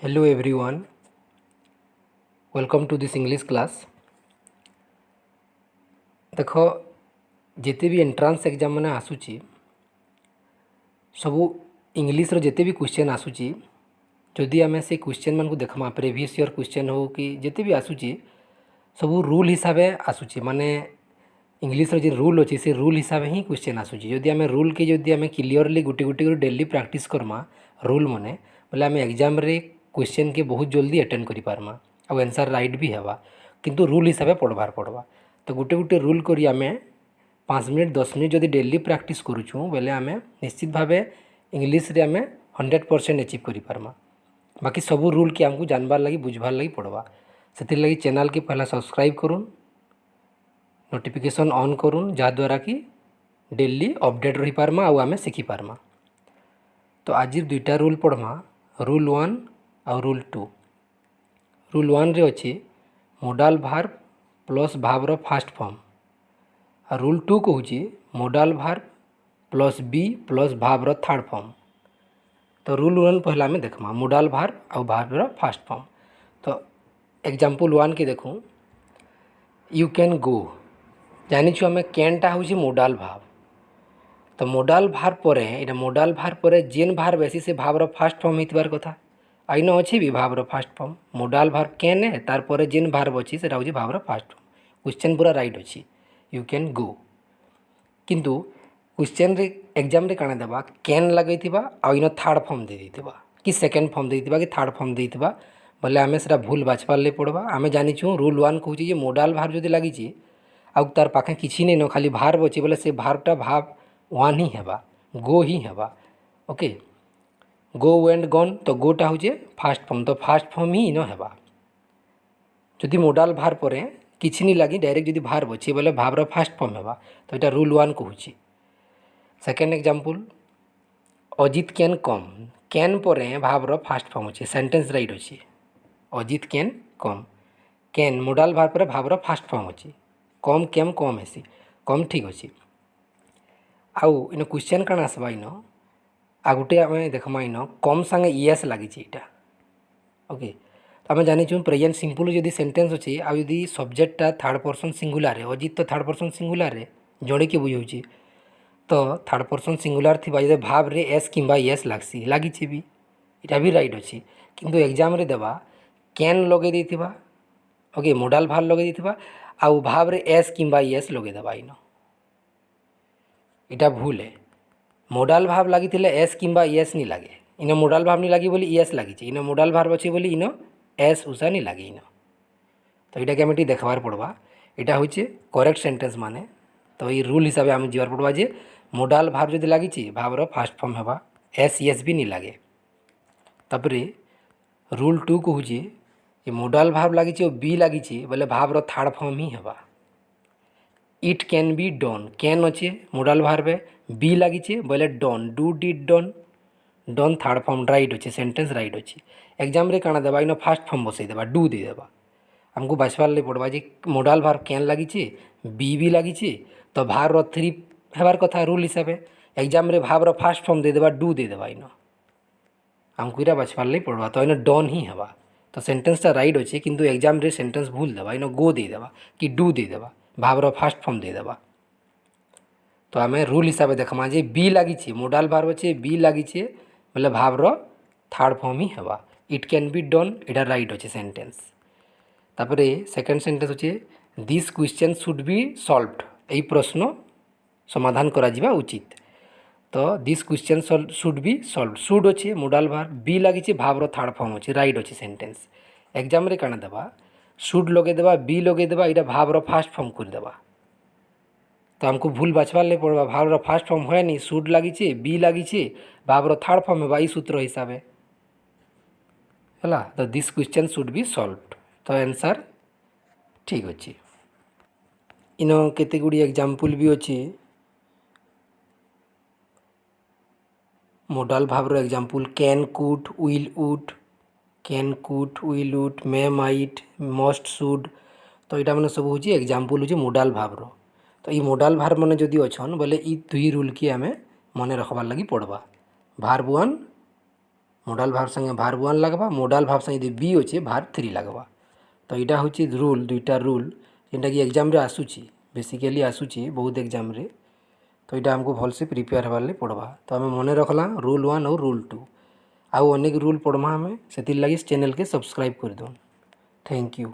Hello everyone, welcome to this English class। देख जिते भी एंट्रांस एग्जाम मैंने आसूची सबू इंग्लीश रो जिते भी क्वेश्चन आसूची जदि आम से क्वेश्चन मान को देखमा प्रीवियस ईयर क्वेश्चन हो कि जिते भी आसूची सबू रूल हिसाब से आसूची माने इंग्लीश रो जो रूल अच्छी से रूल हिसाब ही क्वेश्चन आसूची जदि आम रूल के जदि आम क्लीयरली गोटे गोटे डेली प्रैक्टिस करमा रूल माने बोले आम एग्जाम रे क्वेश्चन के बहुत जल्दी अटेंड करि पारमा आ आंसर राइट भी हेबा किंतु रूल हिसाब से पढ़वार पड़वा तो गोटे गोटे रूल करी आम 5 मिनट 10 मिनट जदि डेली प्रैक्टिस करूँ बोले आम निश्चित भाव इंग्लीश रे आम 100% अचीव करि पारमा। बाकी सबू रूल के आमको जानबार लगी बुझबार लगी पड़वा से लगी चैनल के पहला सब्सक्राइब करूँ नोटिफिकेशन ऑन करूँ जहाँद्वारा कि डेली अपडेट रही पारमा आउ आम शिखी पारमा। तो आज दुईटा रूल पढ़मा रूल 1 और रूल 2। रूल 1 रे अच्छी modal verb plus verb first form और रूल 2 कहूँ modal verb plus be plus verb third form. तो रूल 1 पहला आम देखमा मोडाल भार्ब और भावर फास्ट फॉर्म। तो एग्जाम्पल 1 के देखूँ यू कैन गो जानी आम कैनटा हूँ मोडाल भार्ब तो मोडाल भार्ब पर ये मोडाल भार्ब पर जेन भार्ब ऐसी से भावर फास्ट फॉर्म होइतबार कथा आइन अच्छी भी भावर first form modal verb can है तार पर जेन भार्ब अच्छी से भावर फास्ट फॉर्म क्वेश्चन पूरा राइट अच्छी यू कैन गो किंतु क्वेश्चन रे एग्जाम रे काना देबा कैन लगैथिबा आ इन थर्ड फॉर्म दे देथिबा कि सेकंड फॉर्म दे देथिबा कि थर्ड फॉर्म दे देथिबा बोले आमे सेटा भूल बाछपार ले पड़वा आमे जानी छु रूल 1 कहूँ जे मोडाल भार्ब जदि लागिछि आ तार पाखे किछि नै न खाली भार्ब अच्छी बोले से भार्बटा भाव 1 ही हेबा गो ही हेबा ओके गो एंड गन तो गोटा हूँ फास्ट फॉर्म तो फास्ट फॉर्म ही इन हेबा जदि मोडाल भार्ब पर किछि नहीं लगी डायरेक्ट जदि भार्ब अच्छी बोले भावर फास्ट फॉर्म हेबा तो यहाँ रूल 1 कहूँ। Second example Ajit can come can पर भावर फास्ट फॉर्म अच्छे सेंटेंस राइट अच्छी Ajit can come can modal verb पर भावर फास्ट फॉर्म अच्छी कम कैम कम हेसी कम ठीक अच्छी आउ इन क्वेश्चन काण आसबा इन आ गोटे आम देखमा इन कम सांगे इएस लगी यहाँ ओके तो आम जानी प्रेजेंट सिंपल जदि सेंटेंस अच्छी आ यदि सब्जेक्टटा थर्ड पर्सन सिंगुलर है अजित तो थर्ड पर्सन सिंगुलर है जड़े के बुझाऊँ तो थर्ड पर्सन सिंगुलर थी जब भाव रे एस किंबा एस लागसी लगी भी इटा भी राइट अच्छी किंतु एग्जाम रे देबा कैन लगे देथिबा ओके मोडाल भाव लगे देथिबा आउ भाव रे एस किंबा एस लगे देबा इन इटा भूल है मोडाल भाव लगी एस किंबा एस नहीं लगे इन मोडाल भाव नहीं लगी बोली एस लगी इन मोडाल भाव अच्छे बोली इन एस उषा नहीं लगे इन तो यहाँ के आम देखबार पड़वा यहाँ हूँ करेक्ट सेंटेंस माने तो ये रूल हिसाब से आम जीवार पड़वा जे मोडाल भाव जदि लगी भावर फास्ट फॉर्म हेबा एस एस भी नहीं लगे तापरे रूल 2 कहूँ ये मोडाल भाव लगी बी लगी बोले भावर थर्ड फॉर्म ही हेबा it can be done can अच्छे मोडाल भार्ब बी लगी बोले done do did done done third form right अच्छे सेंटेंस राइट अच्छे एग्जाम रे काना देबा इन फास्ट फॉर्म बसई देबा डू दे देबा आमको बाछबार ले पड़वा जे मोडाल भार्ब कैन लगी बी भी लगी तो भार 3 हेबार कथा रूल हिसाब से एग्जाम रे भावर फास्ट फॉर्म दे देबा डू दे देबा इन आमको इरा बाछबार ले पड़वा तो इन डन ही हेबा तो सेंटेंसटा राइट अच्छे किंतु एग्जाम रे सेंटेंस भूल देबा इन गो दे देबा कि डू दे देबा भावर फास्ट फॉर्म दे देबा तो आम रूल हिसाब से देखमा जे बी लगी मोडाल भार्ब अच्छे बी लगी बोले भावर थर्ड फॉर्म ही हेबा इट कैन बी डन इटा राइट अच्छे सेंटेंस तापरे सेकेंड सेंटेंस अच्छे this question should be solved यही प्रश्न समाधान करा जिबा उचित तो this question should be solved should अच्छे मोडाल भार्ब बी लगी भावर थर्ड फॉर्म अच्छे राइट अच्छे सेंटेंस एग्जाम रे काना देबा शुड लगे देबा बी लगे देबा इटा भावर फास्ट फॉर्म कर देबा तो हमको भूल बाछबार ले पड़वा भावर फास्ट फॉर्म है नहीं शुड लगी बी लगी भावर थर्ड फॉर्म है सूत्र हिसाब है तो this question should be solved तो आंसर ठीक अच्छे इन केते गुडी एग्जाम्पल भी अच्छी मोडाल भावर example can could will would can could will would may might must should तो यहाँ मैंने सब हूँ एग्जाम्पल हूँ मोडाल भावर तो ये मोडाल भार मैंने जदि अच्छन बोले ये 2 रूल की आम मन रखबार लगी पड़वा भार्ब 1 मोडाल भार्ब संगे भार्ब 1 लगवा, मोडाल भार्ब संगे यदि बी अच्छे भार्ब 3 लगवा। तो यहाँ हूँ रूल दुईटा रूल जेनटा कि एग्जाम रे आसूची, बेसिकली आसूची बहुत एग्जाम रे। तो यहाँ हमको भलसे प्रिपेयर होवार ले पड़वा। तो आम मन रखला रूल 1 और रूल 2 आउ अनेक रूल पढ़मा। हमें से लगी चैनल के सब्सक्राइब कर दो। Thank you.